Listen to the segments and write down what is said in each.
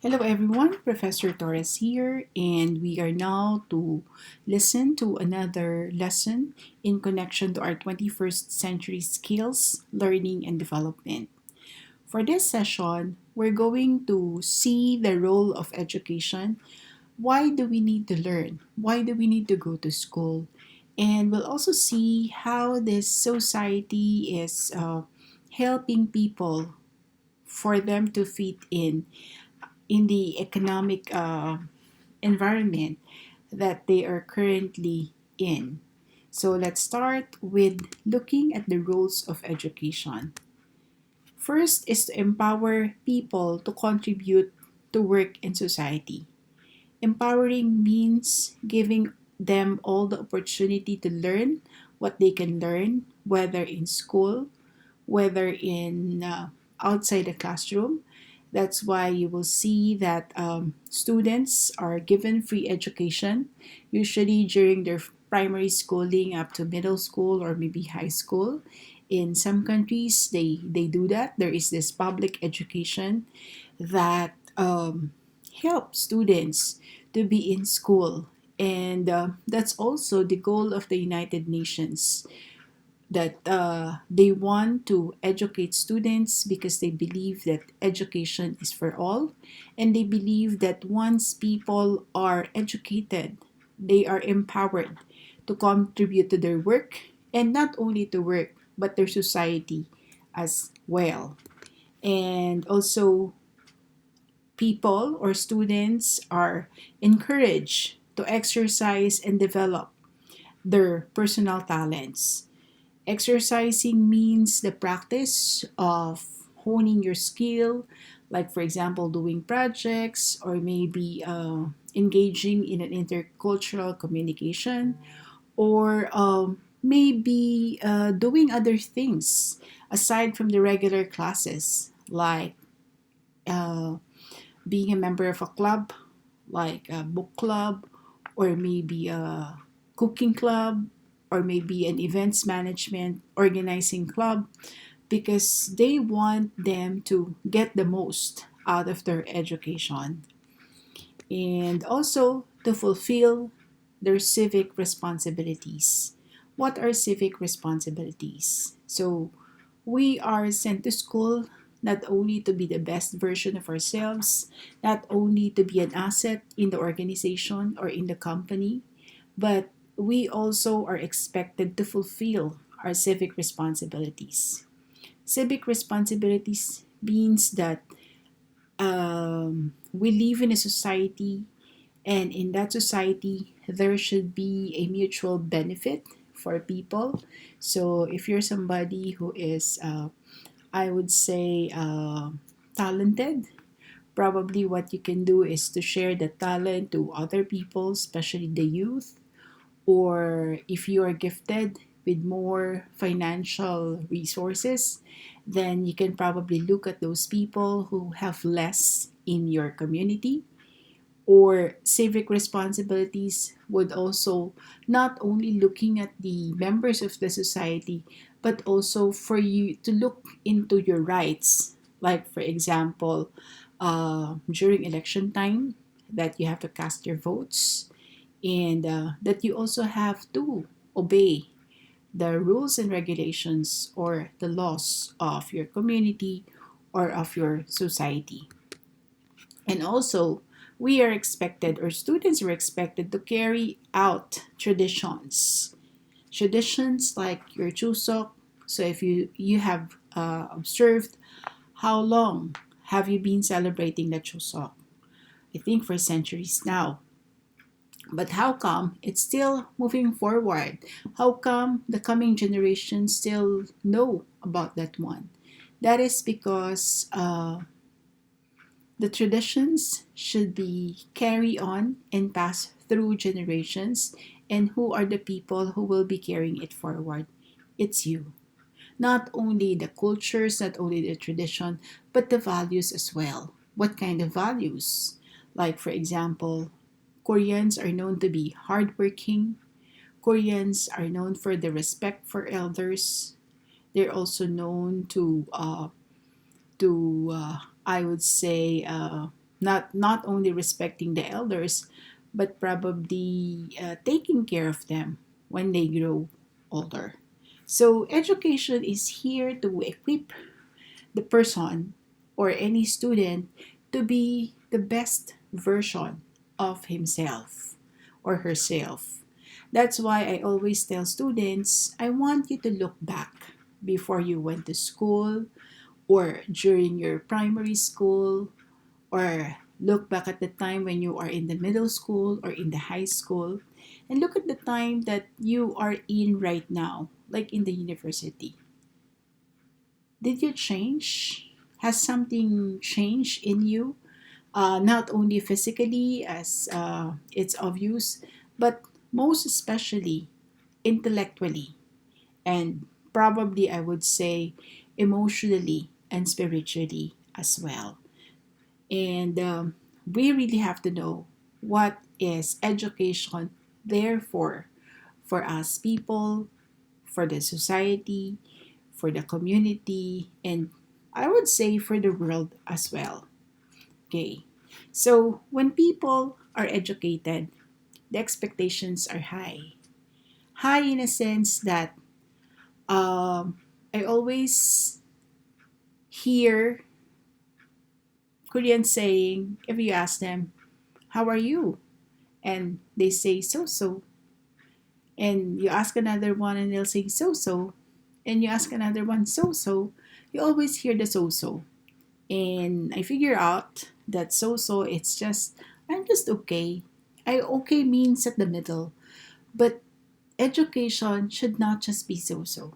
Hello everyone, Professor Torres here, and we are now to listen to another lesson in connection to our 21st century skills, learning, and development. For this session, we're going to see the role of education. Why do we need to learn? Why do we need to go to school? And we'll also see how this society is helping people for them to fit in the economic environment that they are currently in. So let's start with looking at the roles of education. First is to empower people to contribute to work in society. Empowering means giving them all the opportunity to learn what they can learn, whether in school, whether in outside the classroom. That's why you will see that students are given free education, usually during their primary schooling up to middle school or maybe high school. In some countries, they do that. There is this public education that helps students to be in school. And that's also the goal of the United Nations that they want to educate students because they believe that education is for all, and they believe that once people are educated, they are empowered to contribute to their work, and not only to work but their society as well. And also, people or students are encouraged to exercise and develop their personal talents. Exercising means the practice of honing your skill, like, for example, doing projects or maybe engaging in an intercultural communication, or maybe doing other things aside from the regular classes, like uh, being a member of a club, like a book club, or maybe a cooking club, or maybe an events management organizing club, because they want them to get the most out of their education and also to fulfill their civic responsibilities. What are civic responsibilities? So, we are sent to school not only to be the best version of ourselves, not only to be an asset in the organization or in the company, but we also are expected to fulfill our civic responsibilities. Civic responsibilities means that we live in a society, and in that society, there should be a mutual benefit for people. So, if you're somebody who is, I would say, talented, probably what you can do is to share the talent to other people, especially the youth. Or if you are gifted with more financial resources, then you can probably look at those people who have less in your community. Or civic responsibilities would also not only looking at the members of the society, but also for you to look into your rights, like, for example, during election time, that you have to cast your votes, and that you also have to obey the rules and regulations or the laws of your community or of your society. And also, we are expected, or students are expected, to carry out traditions. Traditions like your chusok. So if you have observed, how long have you been celebrating the chusok? I think for centuries now. But how come it's still moving forward? How come the coming generations still know about that one? That is because the traditions should be carried on and passed through generations. And who are the people who will be carrying it forward? It's you. Not only the cultures, not only the tradition, but the values as well. What kind of values? Like, for example, Koreans are known to be hardworking. Koreans are known for the respect for elders. They're also known to I would say, not only respecting the elders, but probably taking care of them when they grow older. So education is here to equip the person or any student to be the best version of himself or herself. That's why I always tell students, I want you to look back before you went to school or during your primary school, or look back at the time when you are in the middle school or in the high school, and look at the time that you are in right now, like in the university. Did you change? Has something changed in you? Not only physically, as it's obvious, but most especially intellectually, and probably I would say emotionally and spiritually as well. And we really have to know what is education there for us people, for the society, for the community, and I would say for the world as well. Okay. So when people are educated, the expectations are high. High in a sense that I always hear Koreans saying, if you ask them, how are you? And they say so so. And you ask another one and they'll say so so. And you ask another one so so. You always hear the so so. And I figure out that so so, it's just, I'm just okay. I okay means at the middle. But education should not just be so so.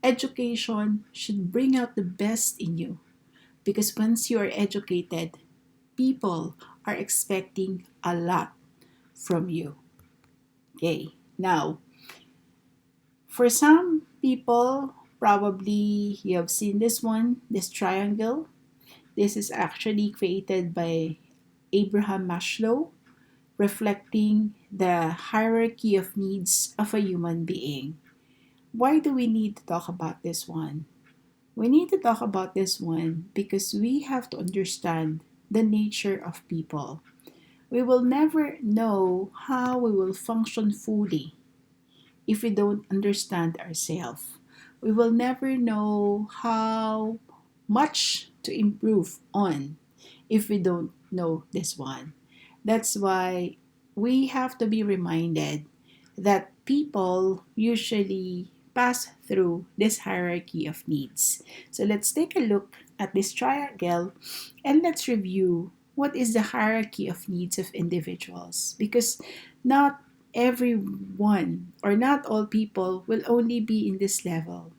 Education should bring out the best in you. Because once you are educated, people are expecting a lot from you. Okay. Now, for some people, probably you have seen this one, this triangle. This is actually created by Abraham Maslow, reflecting the hierarchy of needs of a human being. Why do we need to talk about this one? We need to talk about this one because we have to understand the nature of people. We will never know how we will function fully if we don't understand ourselves. We will never know how much to improve on if we don't know this one. That's why we have to be reminded that people usually pass through this hierarchy of needs. So let's take a look at this triangle and let's review what is the hierarchy of needs of individuals, because not everyone or not all people will only be in this level.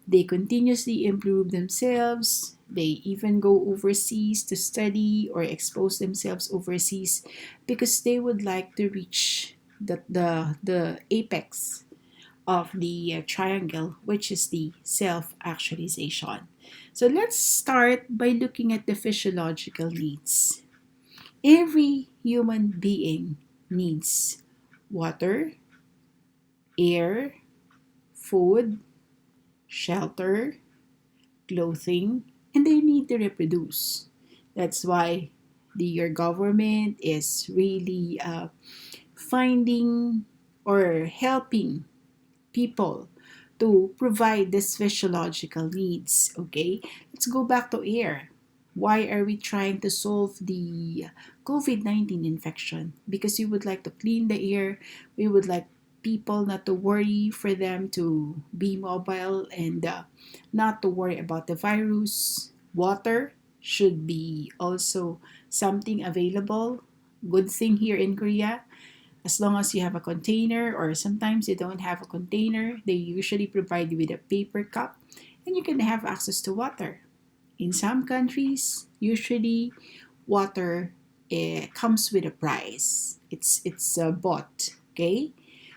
They continuously improve themselves. They even go overseas to study or expose themselves overseas because they would like to reach the apex of the triangle, which is the self actualization. So let's start by looking at the physiological needs. Every human being needs water, air, food, shelter, clothing, and they need to reproduce. That's why your government is really finding or helping people to provide these physiological needs. Okay, let's go back to air. Why are we trying to solve the COVID-19 infection? Because we would like to clean the air. We would like people not to worry, for them to be mobile and not to worry about the virus. Water should be also something available. Good thing here in Korea, as long as you have a container, or sometimes you don't have a container, they usually provide you with a paper cup and you can have access to water. In some countries, usually water comes with a price. It's bought, okay?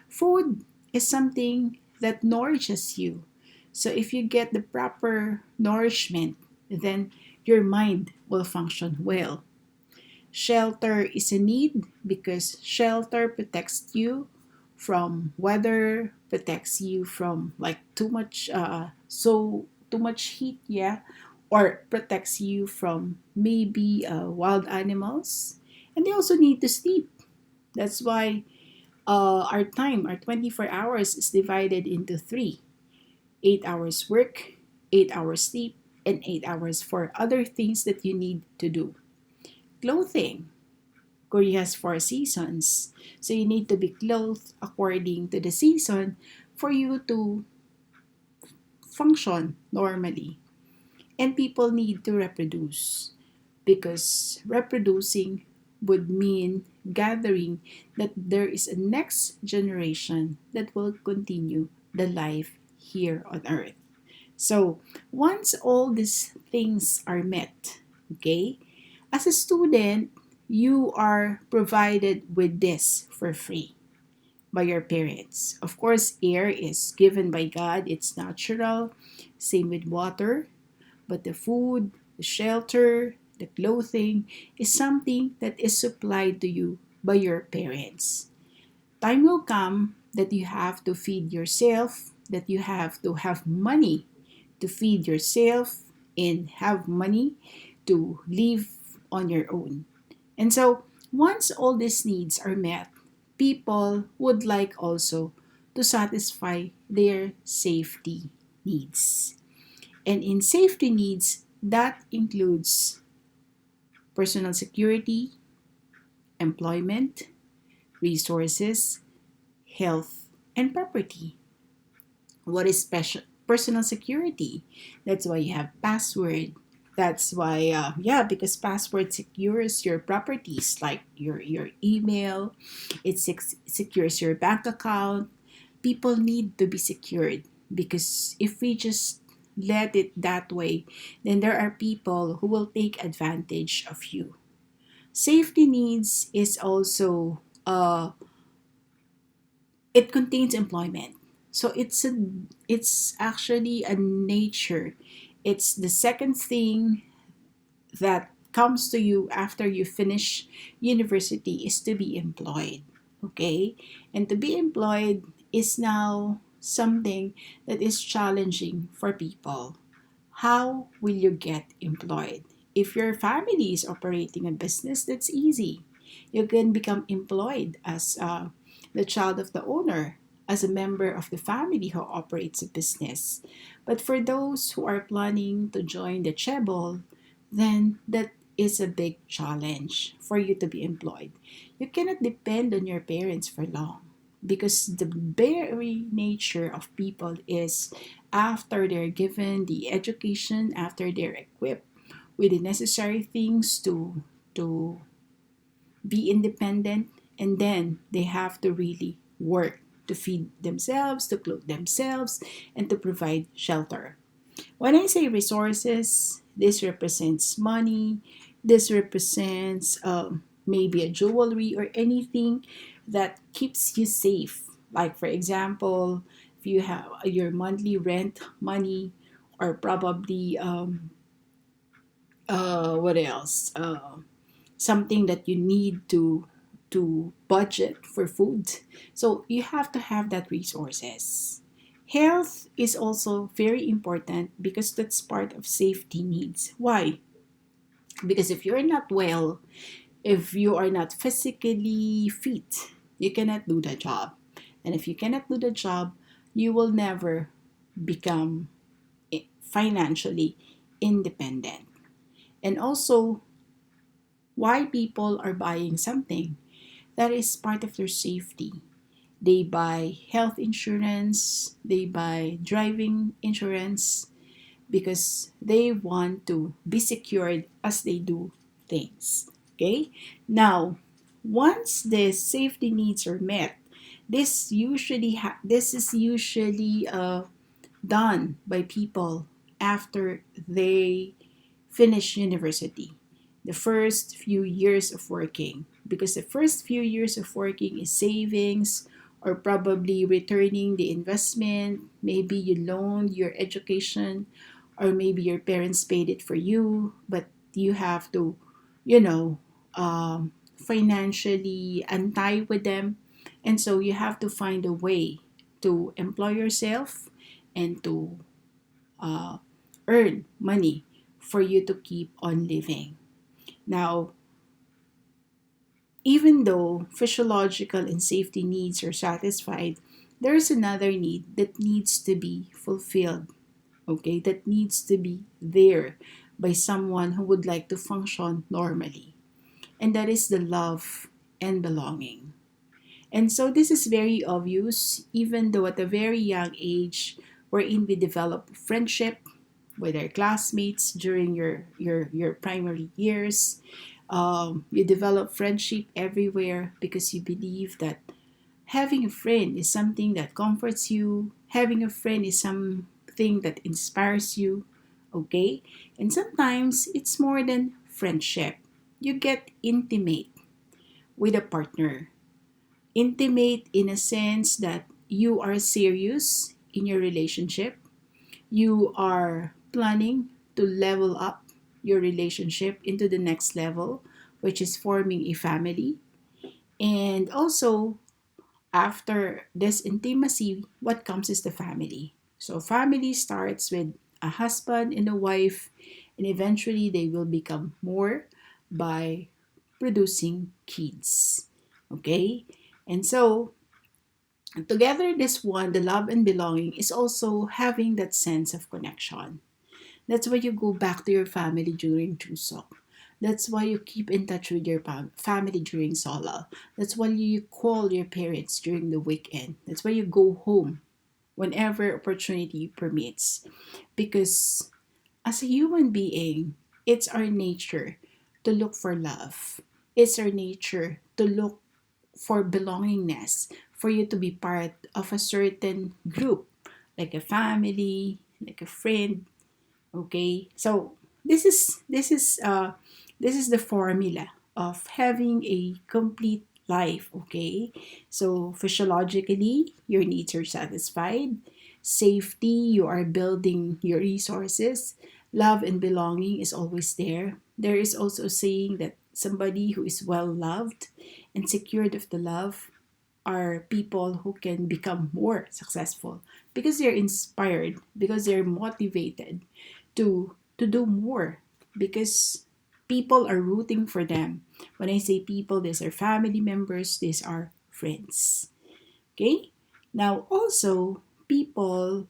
Food is something that nourishes you. So if you get the proper nourishment, then your mind will function well. Shelter is a need because shelter protects you from weather, protects you from like too much heat, yeah, or protects you from maybe wild animals. And they also need to sleep. That's why our time, our 24 hours, is divided into three: 8 hours work, 8 hours sleep, and 8 hours for other things that you need to do. Clothing. Korea has 4 seasons. So you need to be clothed according to the season for you to function normally. And people need to reproduce because reproducing would mean gathering that there is a next generation that will continue the life here on earth. So, once all these things are met, okay, as a student, you are provided with this for free by your parents. Of course, air is given by God, it's natural. Same with water, but the food, the shelter, the clothing is something that is supplied to you by your parents. Time will come that you have to feed yourself, that you have to have money to feed yourself and have money to live on your own. And so, once all these needs are met, people would like also to satisfy their safety needs. And in safety needs, that includes personal security, employment, resources, health, and property. What is special personal security? That's why you have password. That's why yeah, because password secures your properties like your email. It secures your bank account. People need to be secured because if we just let it that way, then there are people who will take advantage of you. Safety needs is also it contains employment. So it's actually a nature. It's the second thing that comes to you after you finish university is to be employed. Okay? And to be employed is now something that is challenging for people. How will you get employed? If your family is operating a business, that's easy. You can become employed as the child of the owner, as a member of the family who operates a business. But for those who are planning to join the Chebol, then that is a big challenge for you to be employed. You cannot depend on your parents for long because the very nature of people is after they're given the education, after they're equipped with the necessary things to be independent, and then they have to really work to feed themselves, to clothe themselves, and to provide shelter. When I say resources, this represents money, this represents maybe a jewelry or anything that keeps you safe. Like, for example, if you have your monthly rent money, or probably what else? Something that you need to budget for food. So you have to have that resources. Health is also very important because that's part of safety needs. Why? Because if you're not well, if you are not physically fit, you cannot do the job. And if you cannot do the job, you will never become financially independent. And also, why people are buying something that is part of their safety. They buy health insurance, they buy driving insurance because they want to be secured as they do things. Okay? Now, once the safety needs are met, this is usually done by people after they finish university, the first few years of working, because the first few years of working is savings or probably returning the investment. Maybe you loaned your education, or maybe your parents paid it for you, but you have to, you know, financially untie with them. And so you have to find a way to employ yourself and to uh, earn money for you to keep on living. Now, even though physiological and safety needs are satisfied, there is another need that needs to be fulfilled, okay, that needs to be there by someone who would like to function normally, and that is the love and belonging. And so this is very obvious, even though at a very young age, wherein we develop friendship with our classmates during your primary years. You develop friendship everywhere because you believe that having a friend is something that comforts you, having a friend is something that inspires you, okay? And sometimes it's more than friendship. You get intimate with a partner. Intimate in a sense that you are serious in your relationship. You are planning to level up your relationship into the next level, which is forming a family. And also, after this intimacy, what comes is the family. So, family starts with a husband and a wife, and eventually they will become more by producing kids. Okay? And so, together, this one, the love and belonging, is also having that sense of connection. That's why you go back to your family during Chuseok. That's why you keep in touch with your family during Solal. That's why you call your parents during the weekend. That's why you go home whenever opportunity permits. Because as a human being, it's our nature to look for love. It's our nature to look for belongingness, for you to be part of a certain group, like a family, like a friend. Okay, so this is the formula of having a complete life. Okay, so physiologically your needs are satisfied, safety, you are building your resources, love and belonging is always there. There is also a saying that somebody who is well loved and secured of the love are people who can become more successful because they're inspired, because they're motivated to do more, because people are rooting for them. When I say people, these are family members, these are friends. Okay? Now also people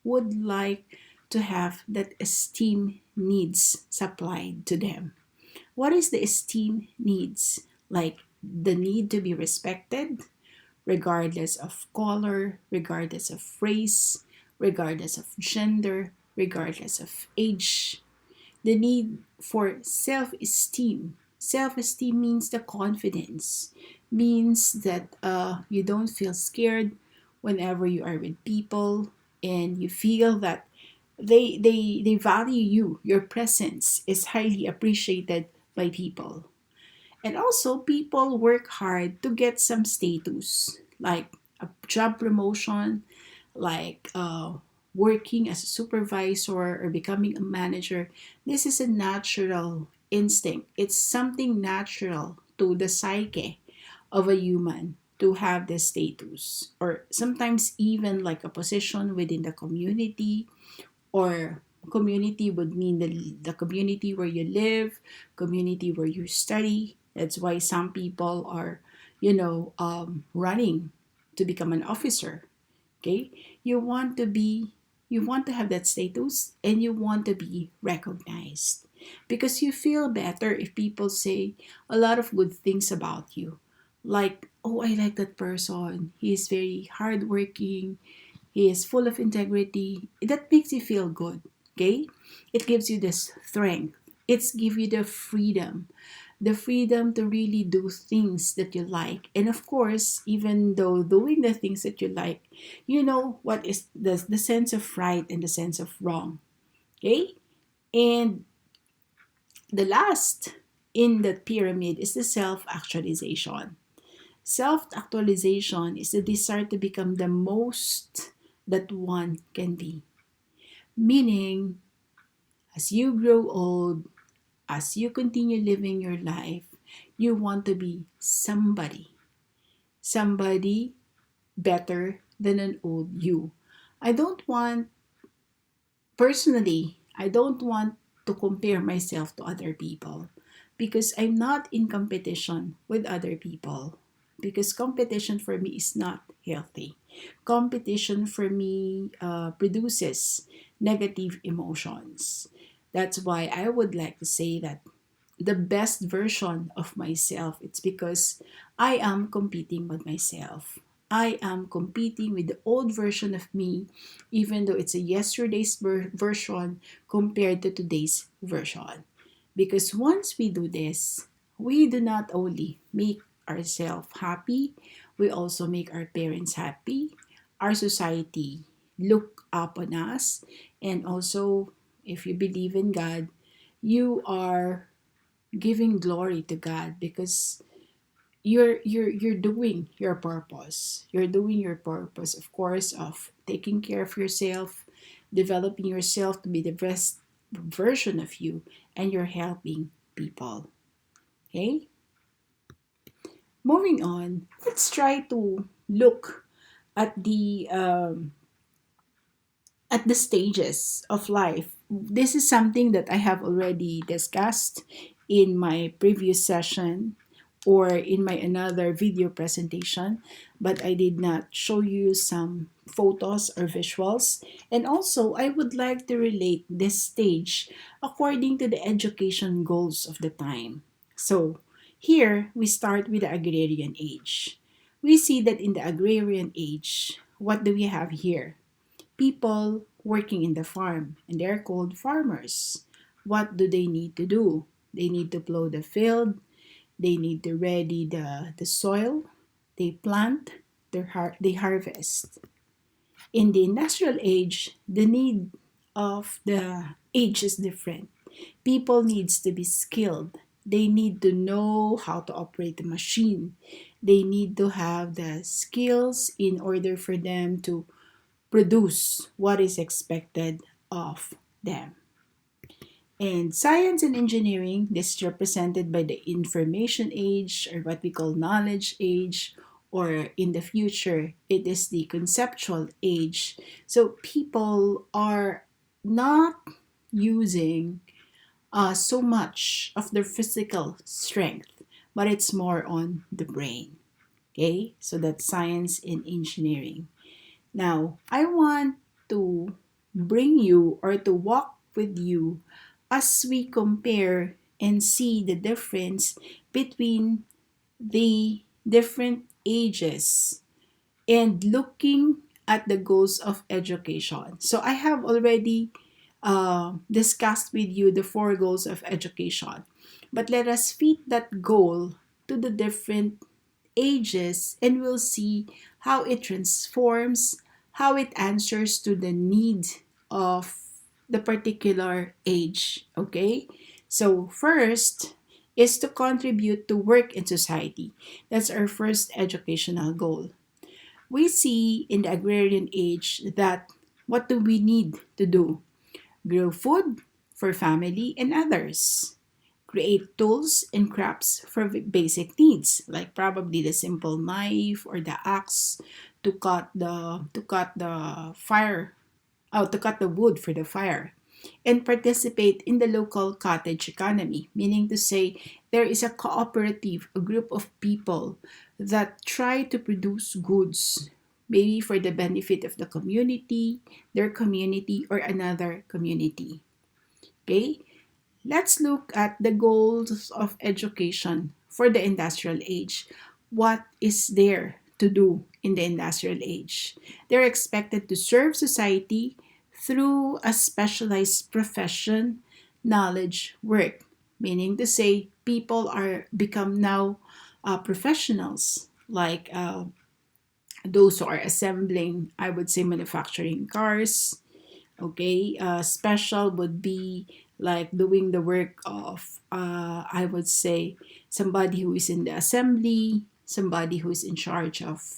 would like to have that esteem needs supplied to them. What is the esteem needs? Like the need to be respected, regardless of color, regardless of race, regardless of gender, regardless of age. The need for self esteem. Self esteem means the confidence, means that you don't feel scared whenever you are with people, and you feel that they value you. Your presence is highly appreciated by people. And also, people work hard to get some status, like a job promotion, like working as a supervisor or becoming a manager. This is a natural instinct. It's something natural to the psyche of a human to have this status, or sometimes even like a position within the community, or community would mean the community where you live, community where you study. That's why some people are, running to become an officer. Okay, you want to be, you want to have that status, and you want to be recognized because you feel better if people say a lot of good things about you, like, oh, I like that person, he is very hardworking, he is full of integrity. That makes you feel good. Okay? It gives you the strength. It's give you the freedom to really do things that you like. And of course, even though doing the things that you like, you know what is the sense of right and the sense of wrong. Okay? And the last in the pyramid is the self-actualization. Self-actualization is the desire to become the most that one can be. Meaning, as you grow old, as you continue living your life, you want to be somebody. Somebody better than an old you. I don't want, personally, I don't want to compare myself to other people because I'm not in competition with other people. Because competition for me is not healthy. Competition for me produces negative emotions. That's why I would like to say that the best version of myself, it's because I am competing with myself. I am competing with the old version of me, even though it's a yesterday's version compared to today's version. Because once we do this, we do not only make ourselves happy, we also make our parents happy, our society look up on us, and also, if you believe in God, you are giving glory to God because you're doing your purpose. You're doing your purpose, of course, of taking care of yourself, developing yourself to be the best version of you, and you're helping people. Okay? Moving on, let's try to look at the stages of life. This is something that I have already discussed in my previous session or in my another video presentation, but I did not show you some photos or visuals. And also, I would like to relate this stage according to the education goals of the time. So, here we start with the agrarian age. We see that in the agrarian age, what do we have here? People working in the farm, and they're called farmers. What do they need to do? They need to plow the field, they need to ready the soil, they plant, they harvest. In the industrial age, the need of the age is different. People needs to be skilled. They need to know how to operate the machine. They need to have the skills in order for them to produce what is expected of them. And science and engineering, this is represented by the information age or what we call knowledge age, or in the future, it is the conceptual age. So people are not using so much of their physical strength, but it's more on the brain. Okay, so that's science and engineering. Now, I want to bring you or to walk with you as we compare and see the difference between the different ages and looking at the goals of education. So, I have already discussed with you the four goals of education, but let us fit that goal to the different ages and we'll see how it transforms, how it answers to the need of the particular age. Okay? So, first is to contribute to work in society. That's our first educational goal. We see in the agrarian age that what do we need to do? Grow food for family and others, create tools and crafts for basic needs, like probably the simple knife or the axe to cut the wood for the fire, and participate in the local cottage economy, meaning to say there is a cooperative, a group of people that try to produce goods, maybe for the benefit of the community, their community, or another community. Okay, let's look at the goals of education for the industrial age. What is there to do in the industrial age? They're expected to serve society through a specialized profession, knowledge, work, meaning to say people are become now professionals like those who are assembling, I would say, manufacturing cars. Okay, special would be like doing the work of, I would say, somebody who is in the assembly, somebody who is in charge of,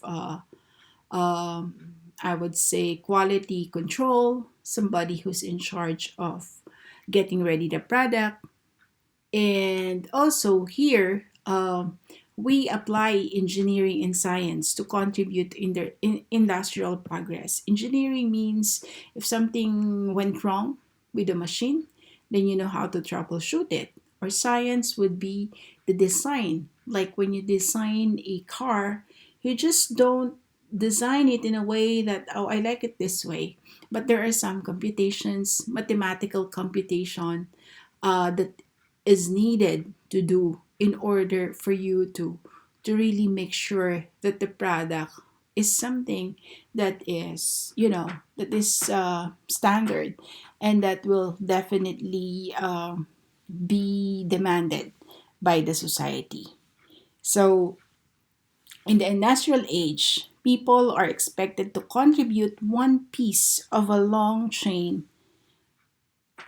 I would say, quality control, somebody who's in charge of getting ready the product. And also here, we apply engineering and science to contribute in the industrial progress. Engineering means if something went wrong with the machine, then you know how to troubleshoot it. Or science would be the design. Like when you design a car, you just don't design it in a way that, oh, I like it this way. But there are some computations, mathematical computation, that is needed to do in order for you to really make sure that the product is something that is, that is standard, and that will definitely be demanded by the society. So in the industrial age, people are expected to contribute one piece of a long chain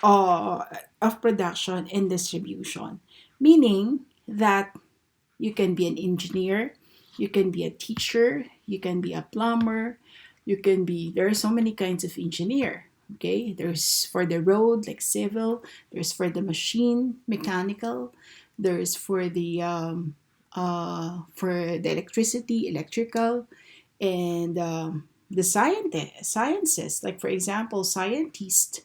uh, of production and distribution, meaning that you can be an engineer, you can be a teacher, you can be a plumber, there are so many kinds of engineer. Okay, there's for the road like civil, there's for the machine mechanical, there's for the electricity electrical, and the sciences, like for example scientists,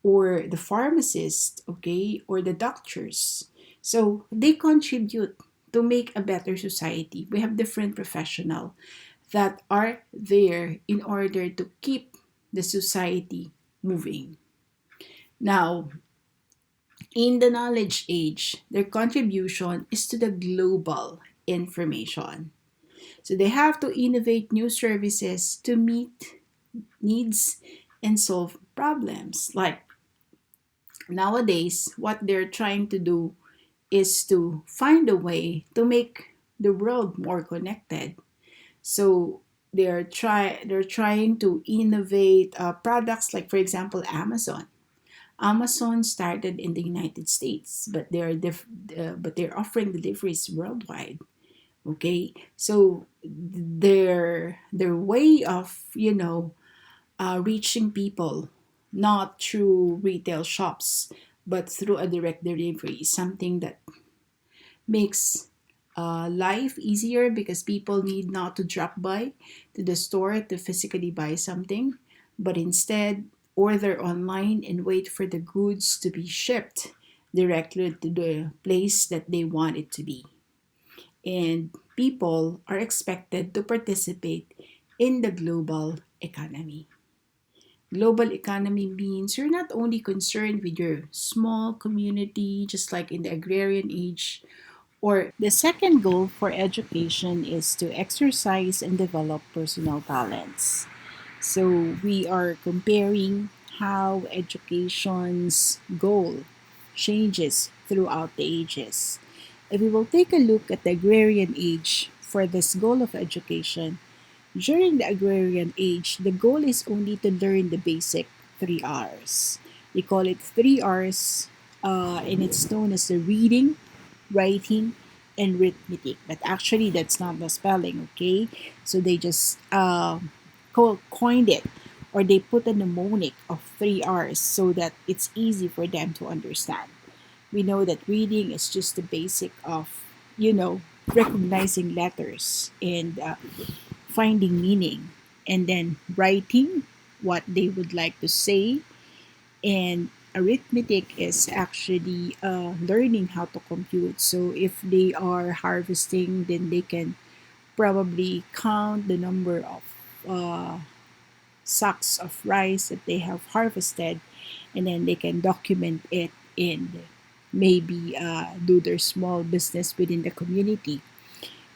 or the pharmacists, okay, or the doctors. So they contribute to make a better society. We have different professionals that are there in order to keep the society moving. Now, in the knowledge age, their contribution is to the global information. So they have to innovate new services to meet needs and solve problems. Like nowadays, what they're trying to do is to find a way to make the world more connected. So they're trying to innovate products like, for example, Amazon. Amazon started in the United States, but they're offering deliveries worldwide. Okay, so their way of reaching people, not through retail shops, but through a direct delivery, is something that makes life easier because people need not to drop by to the store to physically buy something, but instead order online and wait for the goods to be shipped directly to the place that they want it to be. And people are expected to participate in the global economy. Global economy means you're not only concerned with your small community, just like in the agrarian age, or the second goal for education is to exercise and develop personal talents. So we are comparing how education's goal changes throughout the ages. If we will take a look at the agrarian age for this goal of education, during the agrarian age, the goal is only to learn the basic 3 R's. They call it 3 R's, and it's known as the reading, writing, and arithmetic. But actually, that's not the spelling, okay? So they just coined it, or they put a mnemonic of 3 R's so that it's easy for them to understand. We know that reading is just the basic of, you know, recognizing letters and finding meaning, and then writing what they would like to say, and arithmetic is actually learning how to compute. So if they are harvesting, then they can probably count the number of uh, sacks of rice that they have harvested, and then they can document it and maybe do their small business within the community.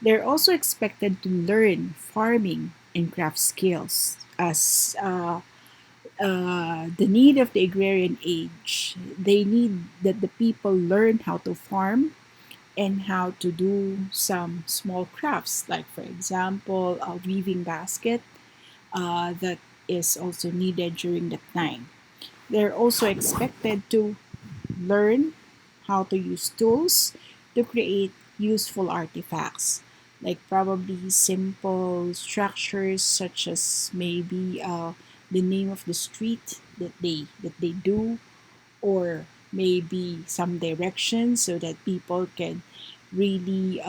They're also expected to learn farming and craft skills as the need of the agrarian age. They need that the people learn how to farm and how to do some small crafts, like for example, a weaving basket that is also needed during that time. They're also expected to learn how to use tools to create useful artifacts, like probably simple structures such as maybe the name of the street that they do, or maybe some directions so that people can really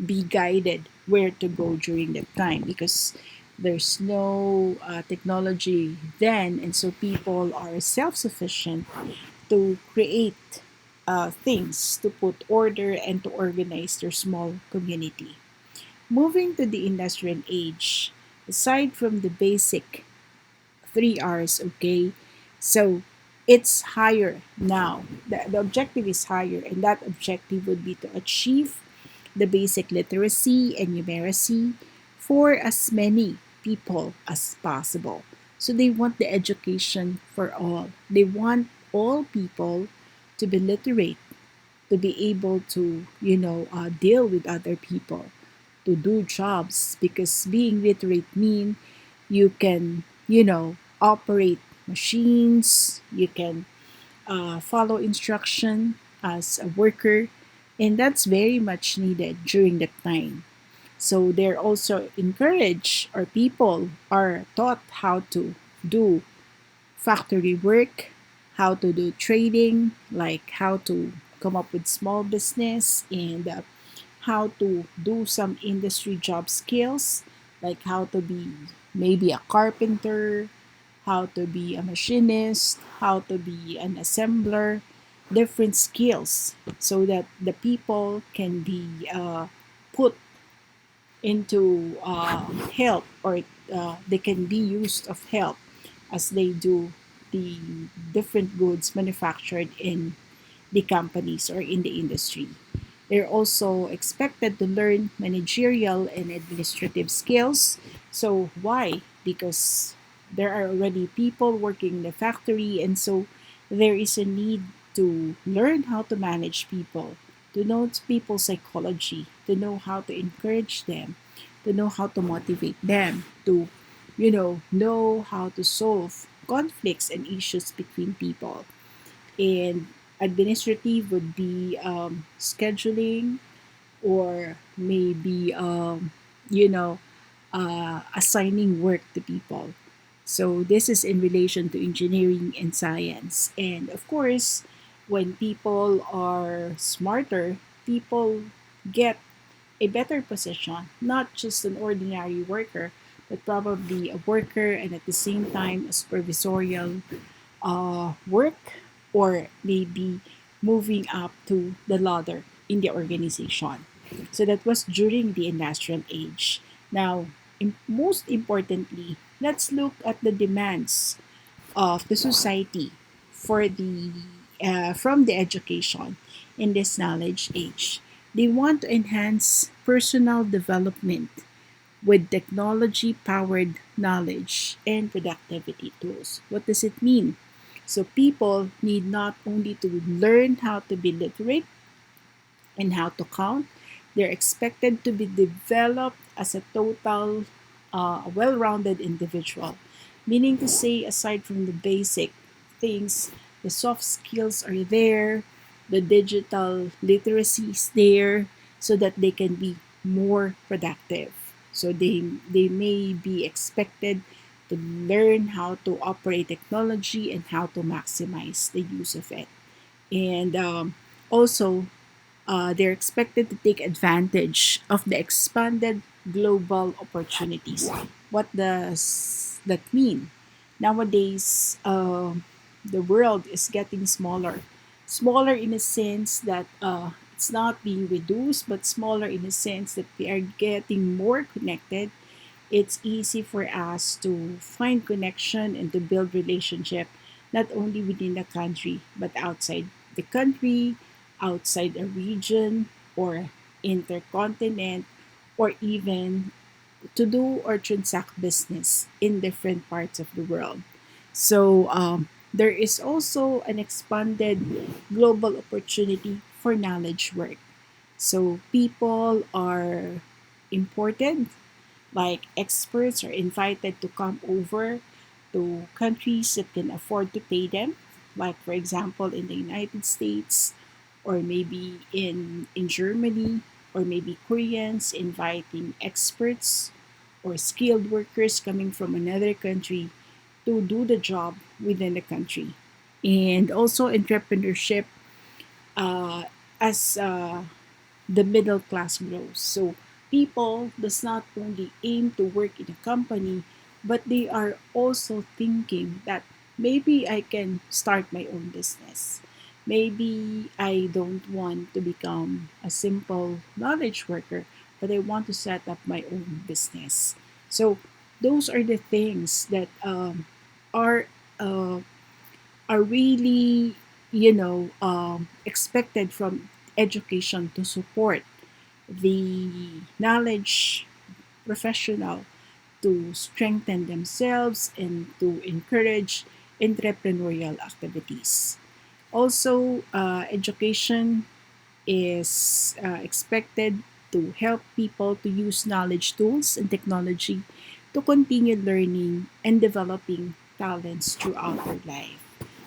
be guided where to go during that time, because there's no technology then, and so people are self-sufficient to create things, to put order and to organize their small community. Moving to the industrial age, aside from the basic 3 hours, okay? So it's higher now. The objective is higher, and that objective would be to achieve the basic literacy and numeracy for as many people as possible. So they want the education for all. They want all people to be literate, to be able to, deal with other people, to do jobs, because being literate mean you can, operate machines, you can follow instruction as a worker, and that's very much needed during that time. So they're also encouraged, or people are taught how to do factory work, how to do trading, like how to come up with small business, and how to do some industry job skills, like how to be maybe a carpenter, how to be a machinist, how to be an assembler, different skills, so that the people can be put into help, or they can be used of help as they do the different goods manufactured in the companies or in the industry. They're also expected to learn managerial and administrative skills. So, why? Because there are already people working in the factory, and so there is a need to learn how to manage people, to know people's psychology, to know how to encourage them, to know how to motivate them, to know how to solve conflicts and issues between people. And administrative would be scheduling, or maybe you know assigning work to people. So this is in relation to engineering and science. And of course, when people are smarter, people get a better position, not just an ordinary worker, but probably a worker and at the same time a supervisorial work, or maybe moving up to the ladder in the organization. So that was during the industrial age. Now, most importantly, let's look at the demands of the society for the from the education in this knowledge age. They want to enhance personal development with technology powered knowledge and productivity tools. What does it mean? So, people need not only to learn how to be literate and how to count, they're expected to be developed as a total, well rounded individual. Meaning to say, aside from the basic things, the soft skills are there, the digital literacy is there, so that they can be more productive. So they may be expected to learn how to operate technology and how to maximize the use of it. And also, they're expected to take advantage of the expanded global opportunities. What does that mean? Nowadays, the world is getting smaller. Smaller in a sense that it's not being reduced, but smaller in a sense that we are getting more connected. It's easy for us to find connection and to build relationship, not only within the country but outside the country, outside a region, or intercontinent, or even to do or transact business in different parts of the world. So there is also an expanded global opportunity for knowledge work. So people are imported, like experts are invited to come over to countries that can afford to pay them, like for example in the United States, or maybe in Germany, or maybe Koreans inviting experts or skilled workers coming from another country to do the job within the country. And also entrepreneurship, uh, as the middle class grows. So people does not only aim to work in a company, but they are also thinking that maybe I can start my own business. Maybe I don't want to become a simple knowledge worker, but I want to set up my own business. So those are the things that are uh, are really, expected from education to support the knowledge professional to strengthen themselves and to encourage entrepreneurial activities. Also, education is expected to help people to use knowledge tools and technology to continue learning and developing talents throughout their life.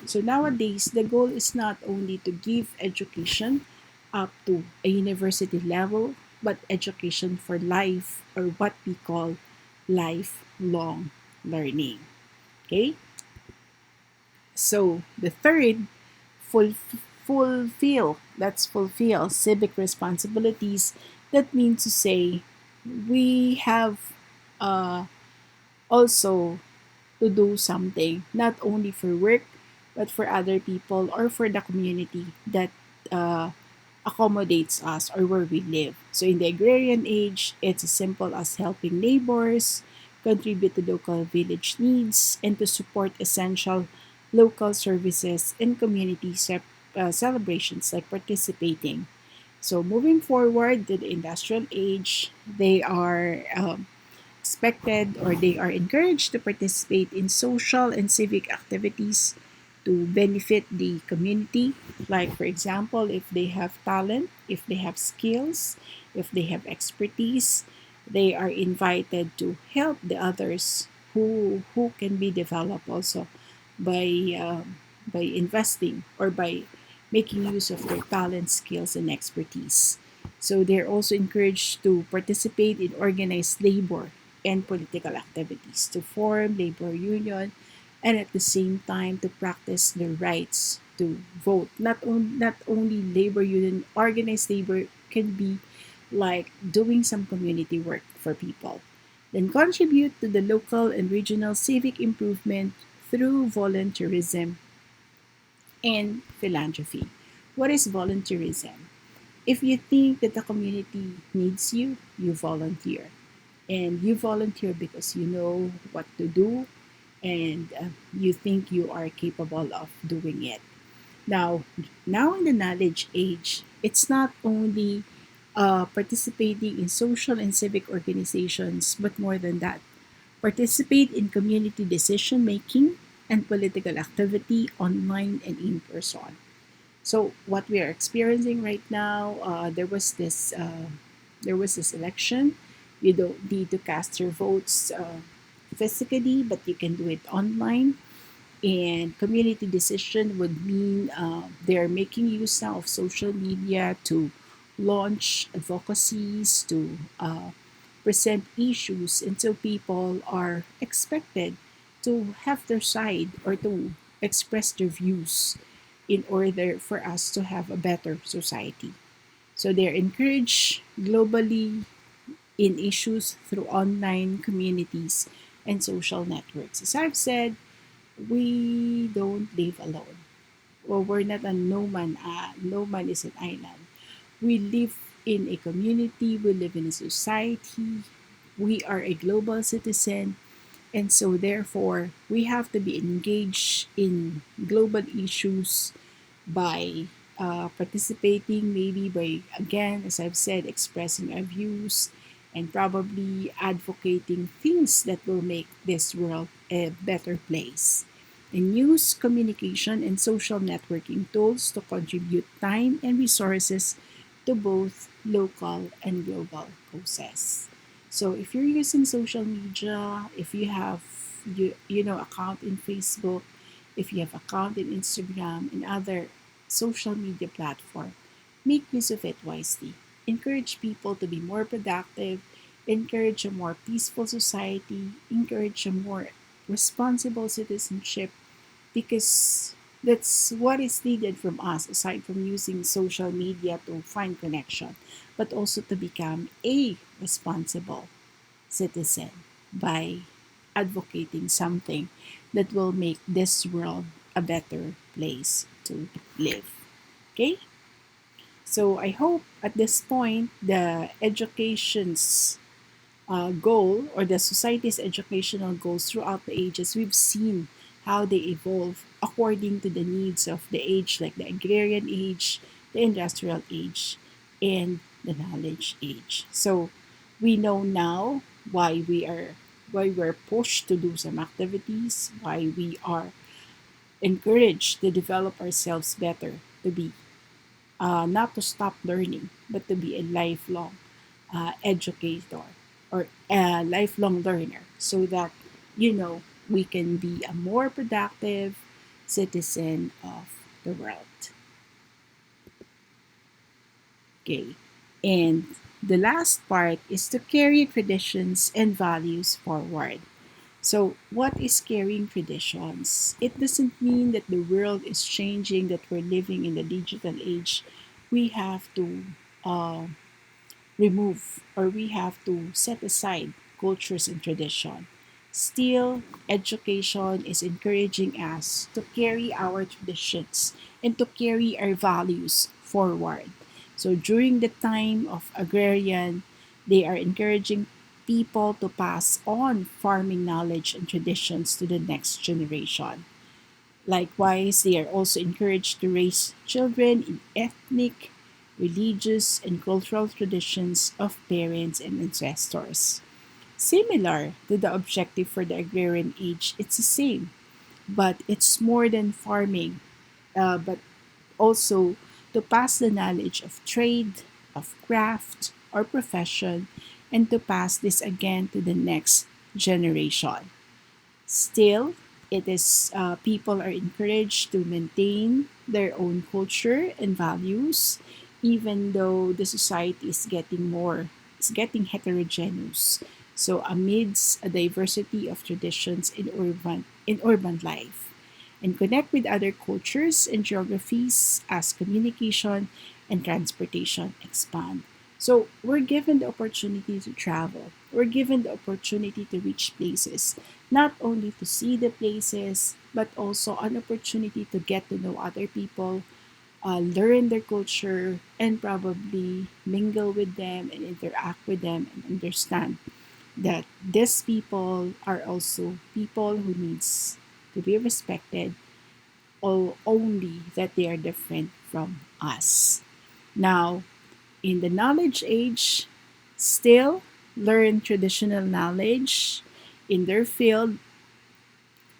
So nowadays, the goal is not only to give education up to a university level, but education for life, or what we call lifelong learning. Okay? So the third, full, fulfill civic responsibilities. That means to say we have uh, also to do something not only for work but for other people or for the community that uh, accommodates us or where we live. So in the agrarian age, it's as simple as helping neighbors, contribute to local village needs, and to support essential local services and community celebrations like participating. So moving forward to the industrial age, they are expected or they are encouraged to participate in social and civic activities to benefit the community. Like, for example, if they have talent, if they have skills, if they have expertise, they are invited to help the others who can be developed also by by investing or by making use of their talent, skills, and expertise. So they're also encouraged to participate in organized labor and political activities, to form labor union, and at the same time to practice their rights to vote. Not only labor union, organized labor can be like doing some community work for people. Then contribute to the local and regional civic improvement through volunteerism and philanthropy. What is volunteerism? If you think that the community needs you, you volunteer. And you volunteer because you know what to do and you think you are capable of doing it. Now in the knowledge age, it's not only participating in social and civic organizations, but more than that, participate in community decision making and political activity online and in person. So what we are experiencing right now, there was this election. You don't need to cast your votes physically, but you can do it online. And community decision would mean they're making use now of social media to launch advocacies, to present issues, and so people are expected to have their side or to express their views in order for us to have a better society. So they're encouraged globally in issues through online communities and social networks. As I've said, we don't live alone. Well, we're not a no man. No man is an island. We live in a community. We live in a society. We are a global citizen, and so therefore we have to be engaged in global issues by participating, maybe by, again, as I've said, expressing our views and probably advocating things that will make this world a better place. And use communication and social networking tools to contribute time and resources to both local and global causes. So if you're using social media, if you have account in Facebook, if you have account in Instagram and other social media platform, make use of it wisely. Encourage people to be more productive, encourage a more peaceful society, encourage a more responsible citizenship, because that's what is needed from us aside from using social media to find connection, but also to become a responsible citizen by advocating something that will make this world a better place to live. Okay? So I hope at this point the education's goal or the society's educational goals throughout the ages, we've seen how they evolve according to the needs of the age, like the agrarian age, the industrial age, and the knowledge age. So we know now why we're pushed to do some activities, why we are encouraged to develop ourselves better, to be not to stop learning, but to be a lifelong educator or a lifelong learner so that, we can be a more productive citizen of the world. Okay. And the last part is to carry traditions and values forward. So, what is carrying traditions? It doesn't mean that the world is changing, that we're living in the digital age. We have to uh, remove or we have to set aside cultures and tradition. Still, education is encouraging us to carry our traditions and to carry our values forward. So during the time of agrarian, they are encouraging people to pass on farming knowledge and traditions to the next generation. Likewise, they are also encouraged to raise children in ethnic, religious, and cultural traditions of parents and ancestors. Similar to the objective for the agrarian age, it's the same, but it's more than farming, but also to pass the knowledge of trade, of craft, or profession, and to pass this again to the next generation. Still, it is people are encouraged to maintain their own culture and values, even though the society it's getting heterogeneous. So amidst a diversity of traditions in urban life, and connect with other cultures and geographies as communication and transportation expand. So we're given the opportunity to travel. We're given the opportunity to reach places, not only to see the places, but also an opportunity to get to know other people, learn their culture, and probably mingle with them and interact with them and understand that these people are also people who needs to be respected, or only that they are different from us. Now, in the knowledge age, still learn traditional knowledge in their field,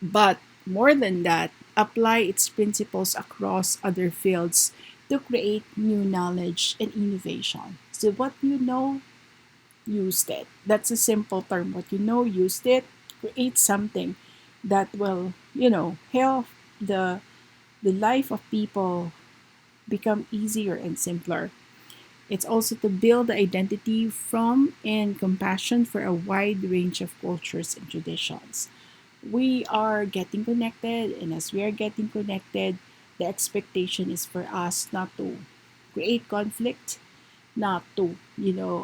but more than that, apply its principles across other fields to create new knowledge and innovation. So, what you know, used it. That's a simple term. What you know, used it. Create something that will, help the the life of people become easier and simpler. It's also to build the identity from and compassion for a wide range of cultures and traditions. We are getting connected, and as we are getting connected, the expectation is for us not to create conflict, not to,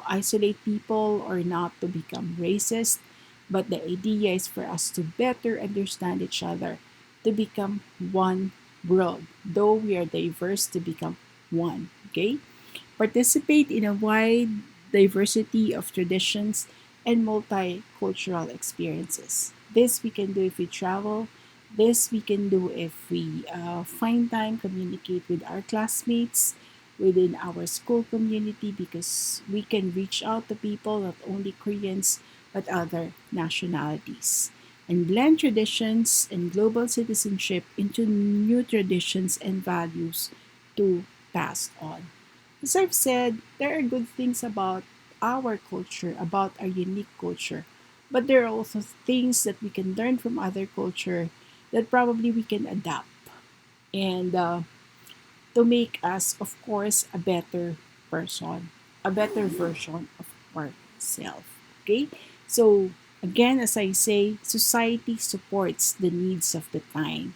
isolate people or not to become racist, but the idea is for us to better understand each other, to become one world. Though we are diverse, to become one. Okay? Participate in a wide diversity of traditions and multicultural experiences. This we can do if we travel. This we can do if we find time, communicate with our classmates within our school community, because we can reach out to people, not only Koreans, but other nationalities, and blend traditions and global citizenship into new traditions and values to pass on. As I've said, there are good things about our culture, about our unique culture, but there are also things that we can learn from other culture that probably we can adapt and to make us, of course, a better person, a better version of ourselves. Okay? So, again, as I say, society supports the needs of the time.